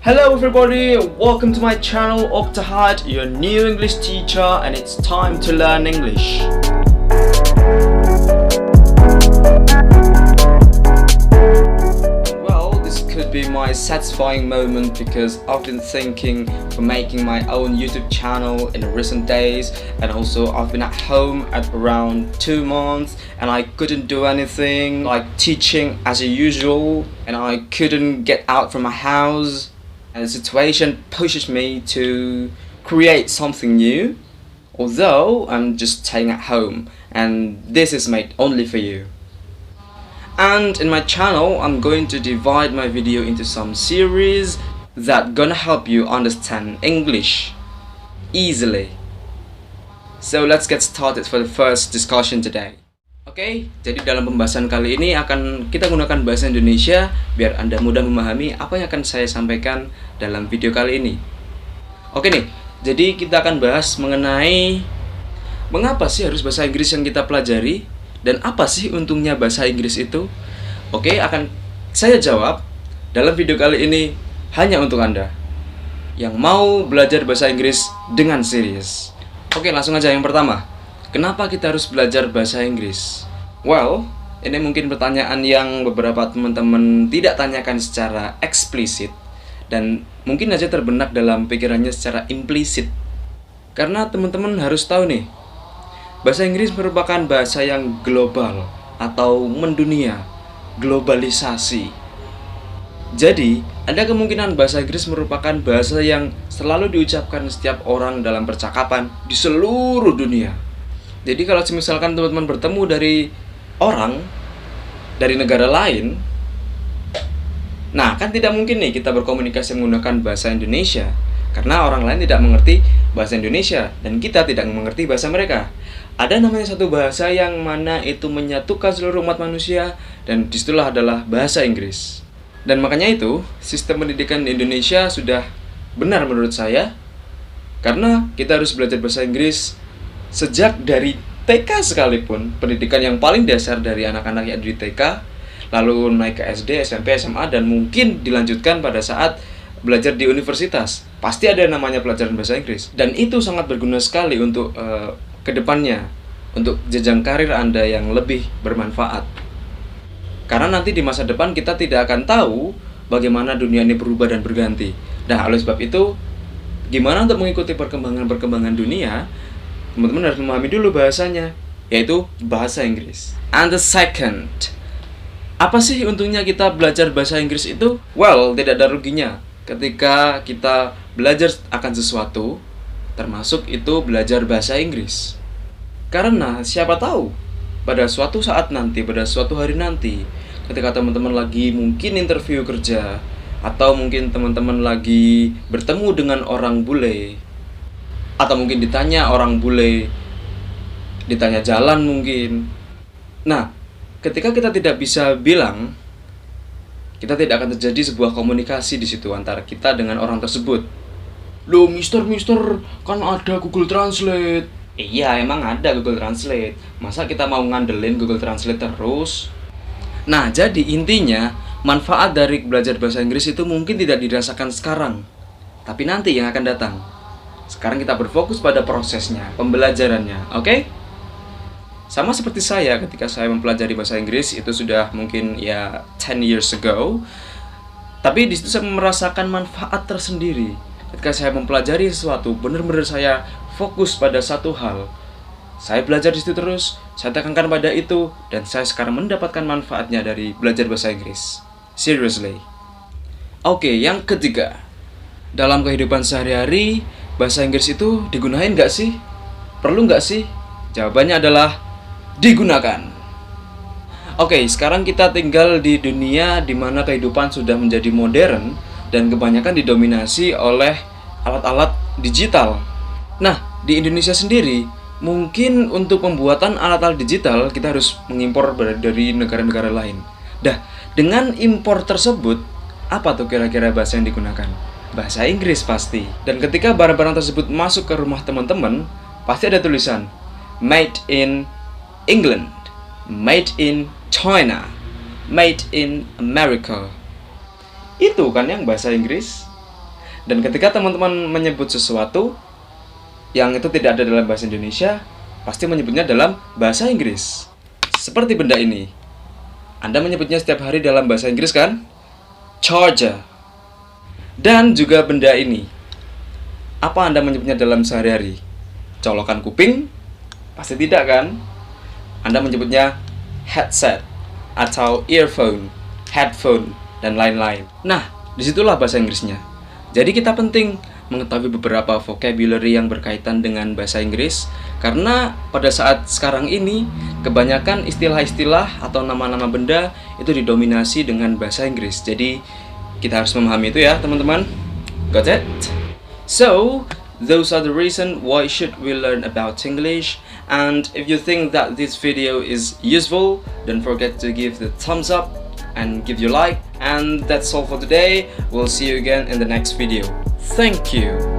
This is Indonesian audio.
Hello everybody, welcome to my channel Octahad, your new English teacher, and it's time to learn English. Well, this could be my satisfying moment because I've been thinking for making my own YouTube channel in recent days, and also I've been at home at around 2 months and I couldn't do anything like teaching as usual, and I couldn't get out from my house. And the situation pushes me to create something new, although I'm just staying at home, and this is made only for you. And in my channel, I'm going to divide my video into some series that gonna help you understand English easily. So let's get started for the first discussion today. Oke, jadi dalam pembahasan kali ini akan kita gunakan bahasa Indonesia biar Anda mudah memahami apa yang akan saya sampaikan dalam video kali ini. Oke nih, jadi kita akan bahas mengenai mengapa sih harus bahasa Inggris yang kita pelajari dan apa sih untungnya bahasa Inggris itu. Oke, akan saya jawab dalam video kali ini hanya untuk Anda yang mau belajar bahasa Inggris dengan serius. Oke, langsung aja yang pertama. Kenapa kita harus belajar bahasa Inggris? Well, ini mungkin pertanyaan yang beberapa teman-teman tidak tanyakan secara eksplisit dan mungkin aja terbenak dalam pikirannya secara implisit. Karena teman-teman harus tahu nih, bahasa Inggris merupakan bahasa yang global atau mendunia, globalisasi. Jadi, ada kemungkinan bahasa Inggris merupakan bahasa yang selalu diucapkan setiap orang dalam percakapan di seluruh dunia. Jadi kalau misalkan teman-teman bertemu dari orang dari negara lain, nah kan tidak mungkin nih kita berkomunikasi menggunakan bahasa Indonesia karena orang lain tidak mengerti bahasa Indonesia dan kita tidak mengerti bahasa mereka. Ada namanya satu bahasa yang mana itu menyatukan seluruh umat manusia, dan disitulah adalah bahasa Inggris. Dan makanya itu sistem pendidikan di Indonesia sudah benar menurut saya, karena kita harus belajar bahasa Inggris sejak dari TK sekalipun, pendidikan yang paling dasar dari anak-anak yang di TK, lalu naik ke SD, SMP, SMA, dan mungkin dilanjutkan pada saat belajar di universitas. Pasti ada namanya pelajaran bahasa Inggris. Dan itu sangat berguna sekali untuk kedepannya, untuk jenjang karir Anda yang lebih bermanfaat. Karena nanti di masa depan kita tidak akan tahu bagaimana dunia ini berubah dan berganti. Nah, oleh sebab itu, gimana untuk mengikuti perkembangan dunia? Teman-teman harus memahami dulu bahasanya, yaitu bahasa Inggris. And the second, apa sih untungnya kita belajar bahasa Inggris itu? Well, tidak ada ruginya ketika kita belajar akan sesuatu, termasuk itu belajar bahasa Inggris. Karena siapa tahu pada suatu saat nanti, pada suatu hari nanti, ketika teman-teman lagi mungkin interview kerja, atau mungkin teman-teman lagi bertemu dengan orang bule, atau mungkin ditanya orang bule, ditanya jalan mungkin. Nah, ketika kita tidak bisa bilang, kita tidak akan terjadi sebuah komunikasi di situ antara kita dengan orang tersebut. Loh, mister, kan ada Google Translate. Iya, emang ada Google Translate. Masa kita mau ngandelin Google Translate terus? Nah, jadi intinya, manfaat dari belajar bahasa Inggris itu mungkin tidak dirasakan sekarang, tapi nanti yang akan datang. Sekarang kita berfokus pada prosesnya, pembelajarannya, oke? Sama seperti saya ketika saya mempelajari bahasa Inggris, itu sudah mungkin ya 10 years ago. Tapi di situ saya merasakan manfaat tersendiri. Ketika saya mempelajari sesuatu, benar-benar saya fokus pada satu hal. Saya belajar di situ terus, saya tekankan pada itu, dan saya sekarang mendapatkan manfaatnya dari belajar bahasa Inggris. Seriously. Oke, yang ketiga. Dalam kehidupan sehari-hari, bahasa Inggris itu digunain nggak sih? Perlu nggak sih? Jawabannya adalah digunakan. Oke, sekarang kita tinggal di dunia di mana kehidupan sudah menjadi modern dan kebanyakan didominasi oleh alat-alat digital. Nah, di Indonesia sendiri, mungkin untuk pembuatan alat-alat digital kita harus mengimpor dari negara-negara lain. Dah, dengan impor tersebut, apa tuh kira-kira bahasa yang digunakan? Bahasa Inggris pasti. Dan ketika barang-barang tersebut masuk ke rumah teman-teman, pasti ada tulisan Made in England, Made in China, Made in America. Itu kan yang bahasa Inggris. Dan ketika teman-teman menyebut sesuatu yang itu tidak ada dalam bahasa Indonesia, pasti menyebutnya dalam bahasa Inggris. Seperti benda ini. Anda menyebutnya setiap hari dalam bahasa Inggris kan? Charger. Dan juga benda ini. Apa Anda menyebutnya dalam sehari-hari? Colokan kuping? Pasti tidak kan? Anda menyebutnya headset atau earphone, headphone, dan lain-lain. Nah, disitulah bahasa Inggrisnya. Jadi kita penting mengetahui beberapa vocabulary yang berkaitan dengan bahasa Inggris, karena pada saat sekarang ini kebanyakan istilah-istilah atau nama-nama benda itu didominasi dengan bahasa Inggris. Jadi kita harus memahami itu ya teman-teman. Got it? So, those are the reason why should we learn about English. And if you think that this video is useful, don't forget to give the thumbs up and give your like. And that's all for today. We'll see you again in the next video. Thank you.